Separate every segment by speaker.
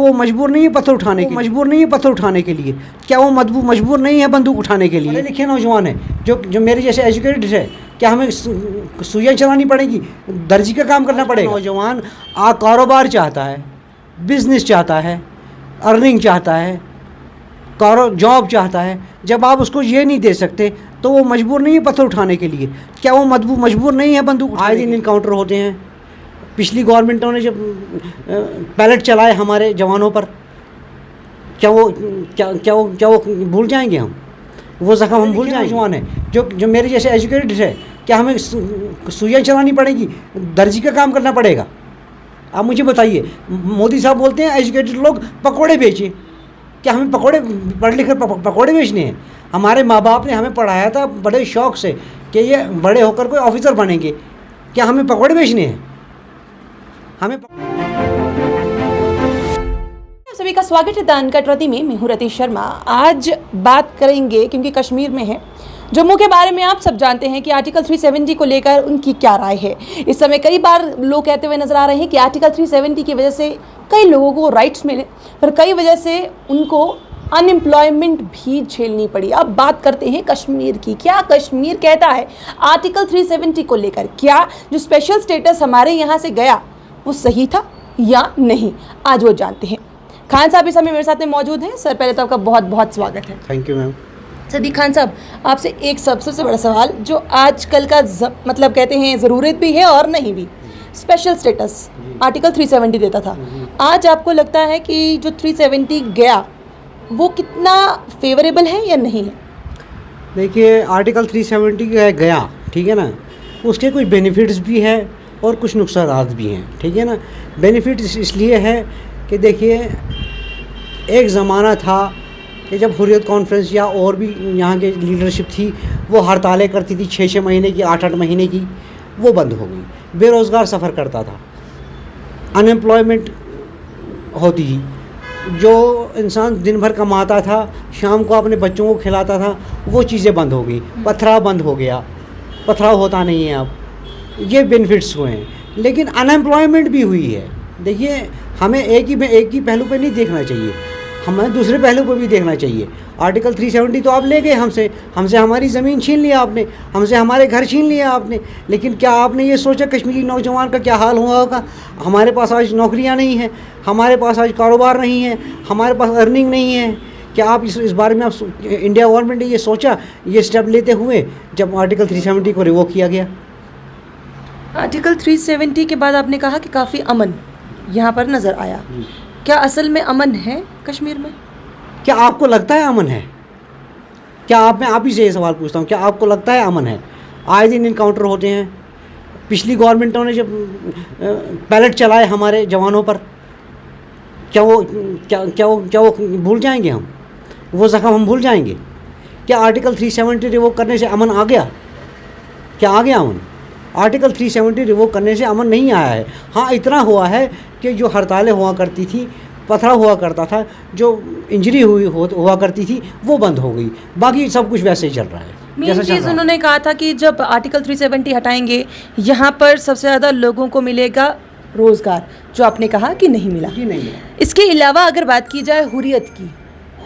Speaker 1: वो मजबूर नहीं है पत्थर उठाने के, मजबूर नहीं है पत्थर उठाने के लिए? क्या वो मजबूर नहीं है बंदूक उठाने के लिए? पढ़े लिखे नौजवान है जो मेरे जैसे एजुकेटेड है, क्या हमें सुइयाँ चलानी पड़ेगी, दर्जी का काम करना पड़ेगा? नौजवान कारोबार चाहता है, बिजनेस चाहता है, अर्निंग चाहता है, जॉब चाहता है। जब आप उसको ये नहीं दे सकते तो वो मजबूर नहीं है पत्थर उठाने के लिए? क्या वो मजबूर नहीं है बंदूक? आए दिन इनकाउंटर होते हैं। पिछली गवर्नमेंटों ने जब पैलेट चलाए हमारे जवानों पर, क्या वो भूल जाएंगे हम? वो ज़ख्म हम भूल जाएंगे? जवान है जो मेरे जैसे एजुकेटेड है, क्या हमें सुइयाँ चलानी पड़ेगी, दर्जी का काम करना पड़ेगा? आप मुझे बताइए। मोदी साहब बोलते हैं एजुकेटेड लोग पकौड़े बेचें। क्या हमें पढ़ लिख कर पकौड़े बेचने हैं? हमारे माँ बाप ने हमें पढ़ाया था बड़े शौक़ से कि ये बड़े होकर कोई ऑफिसर बनेंगे। क्या हमें पकौड़े बेचने हैं? हमें
Speaker 2: सभी का स्वागत है द अनकट रति में। मैं हूं रति शर्मा। आज बात करेंगे क्योंकि कश्मीर में है, जम्मू के बारे में आप सब जानते हैं कि आर्टिकल 370 को लेकर उनकी क्या राय है। इस समय कई बार लोग कहते हुए नजर आ रहे हैं कि आर्टिकल 370 की वजह से कई लोगों को राइट्स मिले और कई वजह से उनको अनएम्प्लॉयमेंट भी झेलनी पड़ी। अब बात करते हैं कश्मीर की। क्या कश्मीर कहता है आर्टिकल 370 को लेकर? क्या जो स्पेशल स्टेटस हमारे यहाँ से गया वो सही था या नहीं? आज वो जानते हैं। खान साहब इस समय मेरे साथ में मौजूद हैं। सर, पहले तो आपका बहुत बहुत स्वागत है।
Speaker 1: Thank you ma'am.
Speaker 2: सदी खान साहब, आपसे एक सबसे बड़ा सवाल जो आजकल का मतलब कहते हैं ज़रूरत भी है और नहीं भी, स्पेशल स्टेटस आर्टिकल 370 देता था। आज आपको लगता है कि जो 370 गया वो कितना फेवरेबल है या नहीं है?
Speaker 1: देखिए, आर्टिकल 370 गया, ठीक है ना, उसके कुछ बेनिफिट्स भी है और कुछ नुकसानात भी हैं, ठीक है ना। बेनिफिट्स इसलिए है कि देखिए, एक ज़माना था कि जब हुर्रियत कॉन्फ्रेंस या और भी यहाँ के लीडरशिप थी, वो हड़तालें करती थी 6-6 महीने की, 8-8 महीने की, वो बंद हो गई। बेरोज़गार सफ़र करता था, अनएम्प्लॉयमेंट होती थी। जो इंसान दिन भर कमाता था, शाम को अपने बच्चों को खिलाता था, वो चीज़ें बंद हो गई। पथराव बंद हो गया, पथराव होता नहीं है अब। ये बेनिफिट्स हुए हैं, लेकिन अनएम्प्लॉयमेंट भी हुई है। देखिए, हमें एक ही पहलू पे नहीं देखना चाहिए, हमें दूसरे पहलू पे भी देखना चाहिए। आर्टिकल 370 तो आप ले गए हमसे हमारी ज़मीन छीन लिया आपने, हमसे हमारे घर छीन लिया आपने, लेकिन क्या आपने ये सोचा कश्मीरी नौजवान का क्या हाल हुआ होगा? हमारे पास आज नौकरियां नहीं हैं, हमारे पास आज कारोबार नहीं है, हमारे पास अर्निंग नहीं है। क्या आप इस बारे में आप इंडिया गवर्नमेंट ने ये सोचा, ये स्टेप लेते हुए जब आर्टिकल 370 को रिवोक किया गया?
Speaker 2: आर्टिकल 370 के बाद आपने कहा कि काफ़ी अमन यहाँ पर नज़र आया। क्या असल में अमन है कश्मीर में?
Speaker 1: क्या आपको लगता है अमन है? क्या मैं आप ही से ये सवाल पूछता हूँ, क्या आपको लगता है अमन है? आए दिन इनकाउंटर होते हैं। पिछली गवर्नमेंटों ने जब पैलेट चलाए हमारे जवानों पर, क्या वो भूल जाएंगे हम? वो ज़ख्म हम भूल जाएंगे? क्या आर्टिकल 370 रिवोक करने से अमन आ गया? क्या आ गया अमन? आर्टिकल 370 रिवोक करने से अमन नहीं आया है। हाँ, इतना हुआ है कि जो हड़तालें हुआ करती थी, पथराव हुआ करता था, जो इंजरी हुआ करती थी, वो बंद हो गई। बाकी सब कुछ वैसे ही चल रहा है।
Speaker 2: मेन चीज़ उन्होंने कहा था कि जब आर्टिकल 370 हटाएंगे, यहाँ पर सबसे ज़्यादा लोगों को मिलेगा रोज़गार, जो आपने कहा कि नहीं मिला।
Speaker 1: जी नहीं मिला।
Speaker 2: इसके अलावा अगर बात की जाए हुर्रियत की,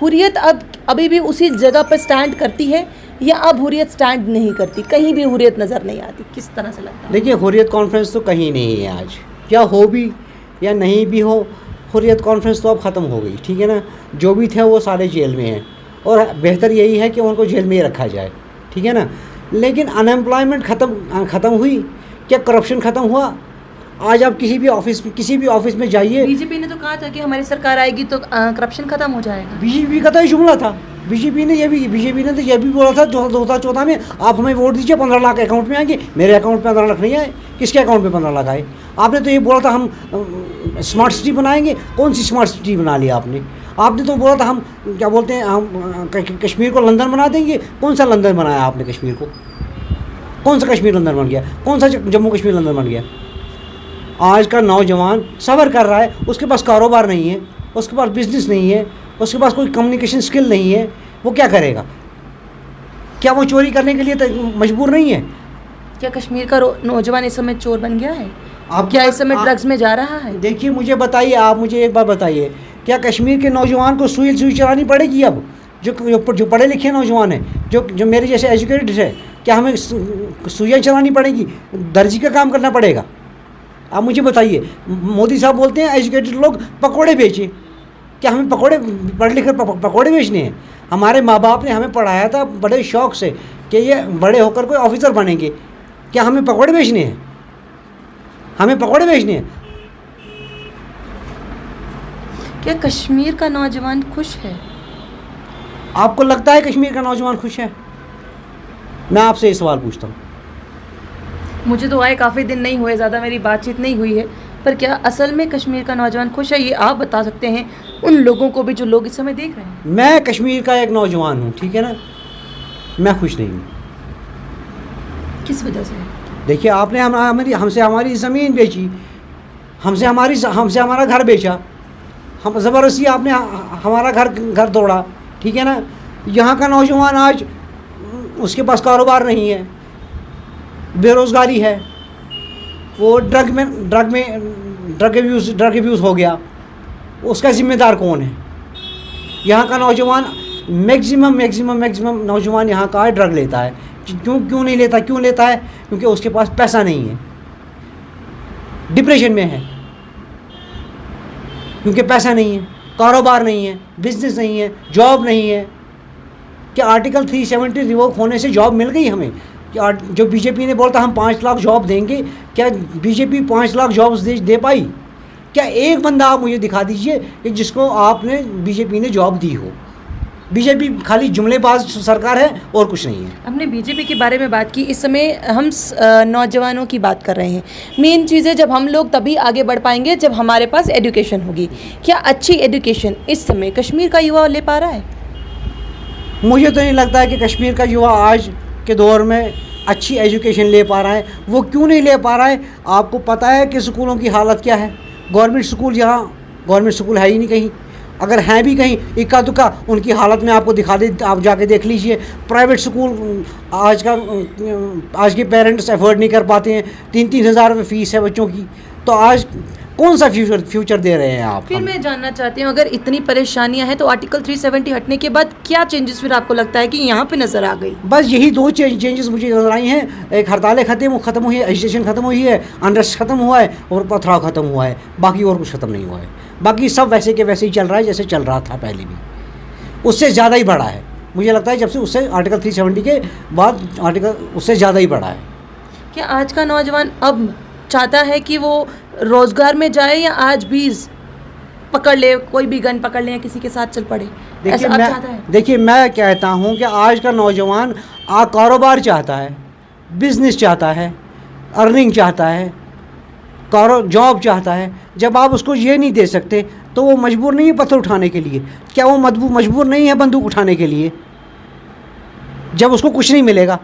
Speaker 2: हुर्रियत अब अभी भी उसी जगह पर स्टैंड करती है या अब हुर्रियत स्टैंड नहीं करती? कहीं भी हुर्रियत नज़र नहीं आती। किस तरह से लगता है?
Speaker 1: देखिए, हुर्रियत कॉन्फ्रेंस तो कहीं नहीं है आज। क्या हो भी या नहीं भी हो, हुर्रियत कॉन्फ्रेंस तो अब ख़त्म हो गई, ठीक है ना। जो भी थे वो सारे जेल में हैं और बेहतर यही है कि उनको जेल में ही रखा जाए, ठीक है ना। लेकिन अनएम्प्लॉयमेंट ख़त्म हुई? क्या करप्शन ख़त्म हुआ? आज आप किसी भी ऑफिस में जाइए।
Speaker 2: बीजेपी ने तो कहा था कि हमारी सरकार आएगी तो करप्शन खत्म हो जाएगा।
Speaker 1: बीजेपी का तो ये जुमला था। बीजेपी ने तो ये भी बोला था 2014 में, आप हमें वोट दीजिए, 15 लाख अकाउंट में आएंगे। मेरे अकाउंट में 15 लाख नहीं आए। किसके अकाउंट में 15 लाख आए? आपने तो ये बोला था हम स्मार्ट सिटी बनाएंगे। कौन सी स्मार्ट सिटी बना लिया आपने? आपने तो बोला था हम क्या बोलते हैं, हम कश्मीर को लंदन बना देंगे। कौन सा लंदन बनाया आपने कश्मीर को? कौन सा कश्मीर लंदन बन गया? कौन सा जम्मू कश्मीर लंदन बन गया? आज का नौजवान सफ़र कर रहा है, उसके पास कारोबार नहीं है, उसके पास बिजनेस नहीं है, उसके पास कोई कम्युनिकेशन स्किल नहीं है। वो क्या करेगा? क्या वो चोरी करने के लिए तो मजबूर नहीं है?
Speaker 2: क्या कश्मीर का नौजवान इस समय चोर बन गया है?
Speaker 1: आप
Speaker 2: क्या इस समय ड्रग्स में जा रहा है?
Speaker 1: देखिए, मुझे बताइए, आप मुझे एक बार बताइए क्या कश्मीर के नौजवान को सुई चलानी पड़ेगी अब? जो पढ़े लिखे नौजवान हैं, जो मेरे जैसे एजुकेटेड है, क्या हमें सुइयाँ चलानी पड़ेगी? दर्जी का काम करना पड़ेगा? आप मुझे बताइए। मोदी साहब बोलते हैं एजुकेटेड लोग पकौड़े बेचें। क्या हमें पढ़ लिख कर पकौड़े बेचने हैं? हमारे माँ बाप ने हमें पढ़ाया था बड़े शौक़ से कि ये बड़े होकर कोई ऑफिसर बनेंगे। क्या हमें पकौड़े बेचने हैं? हमें पकौड़े बेचने हैं?
Speaker 2: क्या कश्मीर का नौजवान खुश है?
Speaker 1: आपको लगता है कश्मीर का नौजवान खुश है? मैं आपसे ये सवाल पूछता हूँ।
Speaker 2: मुझे तो आए काफ़ी दिन नहीं हुए, ज़्यादा मेरी बातचीत नहीं हुई है, पर क्या असल में कश्मीर का नौजवान खुश है, ये आप बता सकते हैं उन लोगों को भी जो लोग इस समय देख रहे हैं?
Speaker 1: मैं कश्मीर का एक नौजवान हूँ, ठीक है ना। मैं खुश नहीं हूँ।
Speaker 2: किस वजह से?
Speaker 1: देखिए, आपने हमसे हमारी ज़मीन बेची, हमसे हमारा घर बेचा, हम ज़बरदस्ती आपने हमारा घर तोड़ा, ठीक है ना। यहाँ का नौजवान आज उसके पास कारोबार नहीं है, बेरोज़गारी है, वो ड्रग अब्यूज़ हो गया, उसका ज़िम्मेदार कौन है? यहाँ का नौजवान मैक्सिमम नौजवान यहाँ का ड्रग लेता है। क्यों नहीं लेता? क्यों लेता है? क्योंकि उसके पास पैसा नहीं है, डिप्रेशन में है, क्योंकि पैसा नहीं है, कारोबार नहीं है, बिजनेस नहीं है, जॉब नहीं है। क्या आर्टिकल 370 रिवोक होने से जॉब मिल गई हमें? क्या जो बीजेपी ने बोला था हम 5 लाख जॉब देंगे, क्या बीजेपी 5 लाख जॉब्स दे पाई? क्या एक बंदा आप मुझे दिखा दीजिए कि जिसको आपने बीजेपी ने जॉब दी हो? बीजेपी खाली जुमलेबाज सरकार है और कुछ नहीं है।
Speaker 2: हमने बीजेपी के बारे में बात की, इस समय हम नौजवानों की बात कर रहे हैं। मेन चीज़ है जब हम लोग तभी आगे बढ़ पाएंगे जब हमारे पास एजुकेशन होगी। क्या अच्छी एजुकेशन इस समय कश्मीर का युवा ले पा रहा है?
Speaker 1: मुझे तो नहीं लगता है कि कश्मीर का युवा आज के दौर में अच्छी एजुकेशन ले पा रहा है। वो क्यों नहीं ले पा रहा है? आपको पता है कि स्कूलों की हालत क्या है? गवर्नमेंट स्कूल है ही नहीं कहीं, अगर हैं भी कहीं इक्का दुक्का, उनकी हालत में आपको दिखा दे, आप जाके देख लीजिए। प्राइवेट स्कूल आज के पेरेंट्स अफोर्ड नहीं कर पाते हैं, 3-3 हज़ार रुपये फ़ीस है बच्चों की। तो आज कौन सा फ्यूचर दे रहे हैं आप?
Speaker 2: फिर मैं जानना चाहती हूँ, अगर इतनी परेशानियां हैं तो आर्टिकल 370 हटने के बाद क्या चेंजेस फिर आपको लगता है कि यहाँ पे नज़र आ गई?
Speaker 1: बस यही 2 चेंजेस मुझे नजर आई हैं। एक हड़तालें ख़त्म हुई है, एजिटेशन ख़त्म हुई है, अनरेस्ट ख़त्म हुआ है और पथराव ख़त्म हुआ है। बाकी और कुछ ख़त्म नहीं हुआ है। बाकी सब वैसे के वैसे ही चल रहा है जैसे चल रहा था पहले भी, उससे ज़्यादा ही बढ़ा है। मुझे लगता है जब से उससे आर्टिकल 370 के बाद आर्टिकल उससे ज़्यादा ही बढ़ा है।
Speaker 2: क्या आज का नौजवान अब चाहता है कि वो रोज़गार में जाए या आज भी पकड़ ले, कोई भी गन पकड़ ले या किसी के साथ चल पड़े?
Speaker 1: देखिए, मैं कहता हूँ कि आज का नौजवान कारोबार चाहता है, बिजनेस चाहता है, अर्निंग चाहता है, जॉब चाहता है। जब आप उसको ये नहीं दे सकते तो वो मजबूर नहीं है पत्थर उठाने के लिए। क्या वो मजबूर नहीं है बंदूक उठाने के लिए? जब उसको कुछ नहीं मिलेगा,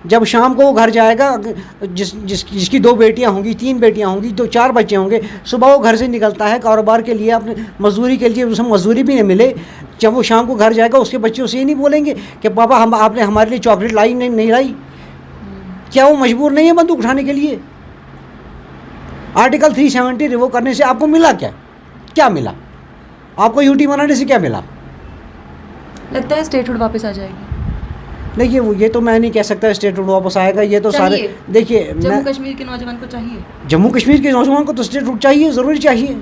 Speaker 1: जब शाम को वो घर जाएगा, जिसकी 2 बेटियां होंगी, 3 बेटियां होंगी, 2-4 बच्चे होंगे, सुबह वो घर से निकलता है कारोबार के लिए, अपने मजदूरी के लिए, उसे मजदूरी भी नहीं मिले, जब वो शाम को घर जाएगा उसके बच्चे उसे ये नहीं बोलेंगे कि पापा आपने हमारे लिए चॉकलेट लाई नहीं लाई? क्या वो मजबूर नहीं है बंदूक उठाने के लिए? आर्टिकल 370 रिवोक करने से आपको मिला क्या मिला? आपको यूटी बनाने से क्या मिला?
Speaker 2: लगता है स्टेटहुड वापस आ जाएगी।
Speaker 1: देखिए, ये तो मैं नहीं कह सकता स्टेटहुड वापस आएगा। ये तो सारे देखिए,
Speaker 2: जम्मू कश्मीर के नौजवान को चाहिए,
Speaker 1: जम्मू कश्मीर के नौजवान को तो स्टेटहुड चाहिए, ज़रूरी चाहिए।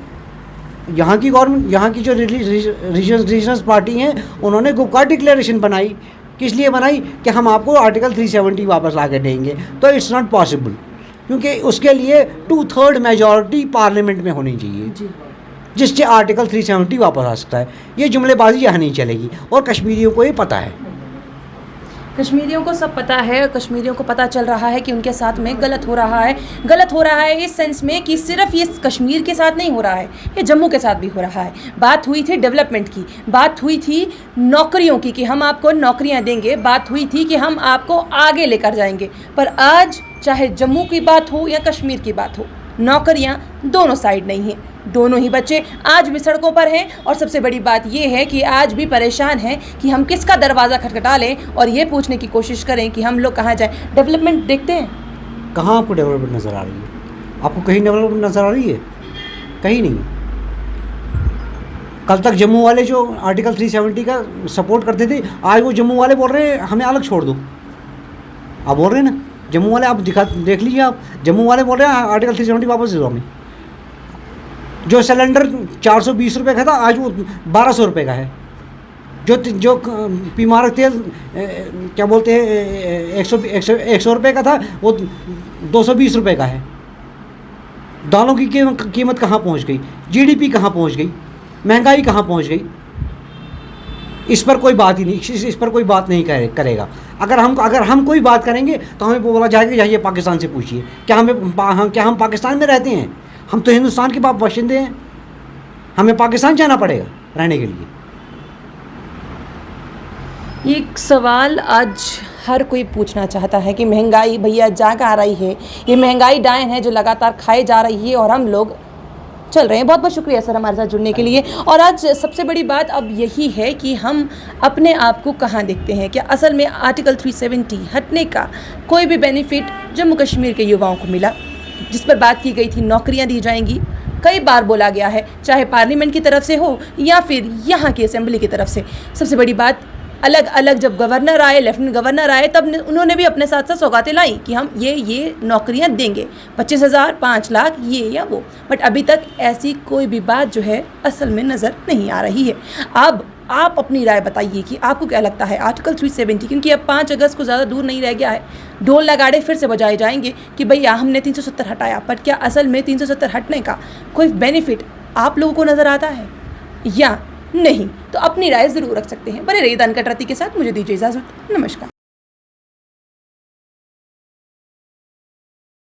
Speaker 1: यहाँ की गवर्नमेंट, यहाँ की जो रीजनल पार्टी हैं, उन्होंने गुपकार डिक्लेरेशन बनाई। किस लिए बनाई? कि हम आपको आर्टिकल 370 वापस ला के देंगे। तो इट्स नॉट पॉसिबल, क्योंकि उसके लिए 2/3 मेजॉरिटी पार्लियामेंट में होनी चाहिए, जिससे आर्टिकल 370 वापस आ सकता है। ये जुमलेबाजी यहाँ नहीं चलेगी और कश्मीरियों को ये पता है।
Speaker 2: कश्मीरियों को सब पता है, कश्मीरियों को पता चल रहा है कि उनके साथ में गलत हो रहा है इस सेंस में कि सिर्फ ये कश्मीर के साथ नहीं हो रहा है, ये जम्मू के साथ भी हो रहा है। बात हुई थी डेवलपमेंट की, बात हुई थी नौकरियों की कि हम आपको नौकरियां देंगे, बात हुई थी कि हम आपको आगे लेकर जाएंगे। पर आज चाहे जम्मू की बात हो या कश्मीर की बात हो, नौकरियां दोनों साइड नहीं हैं। दोनों ही बच्चे आज भी सड़कों पर हैं और सबसे बड़ी बात ये है कि आज भी परेशान हैं कि हम किसका दरवाज़ा खटखटा लें और ये पूछने की कोशिश करें कि हम लोग कहाँ जाएं। डेवलपमेंट देखते हैं,
Speaker 1: कहाँ आपको डेवलपमेंट नज़र आ रही है? आपको कहीं डेवलपमेंट नज़र आ रही है? कहीं नहीं। कल तक जम्मू वाले जो आर्टिकल 370 का सपोर्ट करते थे, आज वो जम्मू वाले बोल रहे हैं हमें अलग छोड़ दो। आप बोल रहे हैं ना, जम्मू वाले आप देख लीजिए, आप जम्मू वाले बोल रहे हैं आर्टिकल 370 वापस दे दो हमें। जो सिलेंडर 420 रुपये का था, आज वो 1200 रुपये का है। जो पीमारक तेल क्या बोलते हैं 100 रुपये का था, वो 220 रुपये का है। दालों की कीमत कहाँ पहुँच गई, जीडीपी कहाँ पहुँच गई, महंगाई कहाँ पहुँच गई। इस पर कोई बात ही नहीं, इस पर कोई बात नहीं करेगा। अगर हम कोई बात करेंगे तो हमें बोला जाएगा जाइए पाकिस्तान से पूछिए। क्या हम पाकिस्तान में रहते हैं? हम तो हिंदुस्तान के बाशिंदे हैं, हमें पाकिस्तान जाना पड़ेगा रहने के लिए।
Speaker 2: एक सवाल आज हर कोई पूछना चाहता है कि महंगाई भैया जा कहाँ रही है? ये महंगाई डायन है जो लगातार खाए जा रही है और हम लोग चल रहे हैं। बहुत बहुत शुक्रिया सर हमारे साथ जुड़ने के लिए। और आज सबसे बड़ी बात अब यही है कि हम अपने आप को कहाँ देखते हैं। क्या असल में आर्टिकल 370 हटने का कोई भी बेनिफिट जम्मू कश्मीर के युवाओं को मिला? जिस पर बात की गई थी नौकरियाँ दी जाएंगी, कई बार बोला गया है, चाहे पार्लियामेंट की तरफ से हो या फिर यहाँ की असेंबली की तरफ से। सबसे बड़ी बात, अलग अलग जब गवर्नर आए, लेफ्टिनेंट गवर्नर आए, तब उन्होंने भी अपने साथ साथ सौगातें लाई कि हम ये नौकरियां देंगे, 25,000, 5 लाख, ये या वो। बट अभी तक ऐसी कोई भी बात जो है असल में नज़र नहीं आ रही है। अब आप अपनी राय बताइए कि आपको क्या लगता है आर्टिकल 370, क्योंकि अब 5 अगस्त को ज़्यादा दूर नहीं रह गया है, ढोल नगाड़े फिर से बजाए जाएंगे कि भैया हमने 370 हटाया। पर क्या असल में 370 हटने का कोई बेनिफिट आप लोगों को नज़र आता है या नहीं? तो अपनी राय ज़रूर रख सकते हैं। बने रहिए द अनकट रत्ती के साथ, मुझे दीजिए इजाज़त, नमस्कार।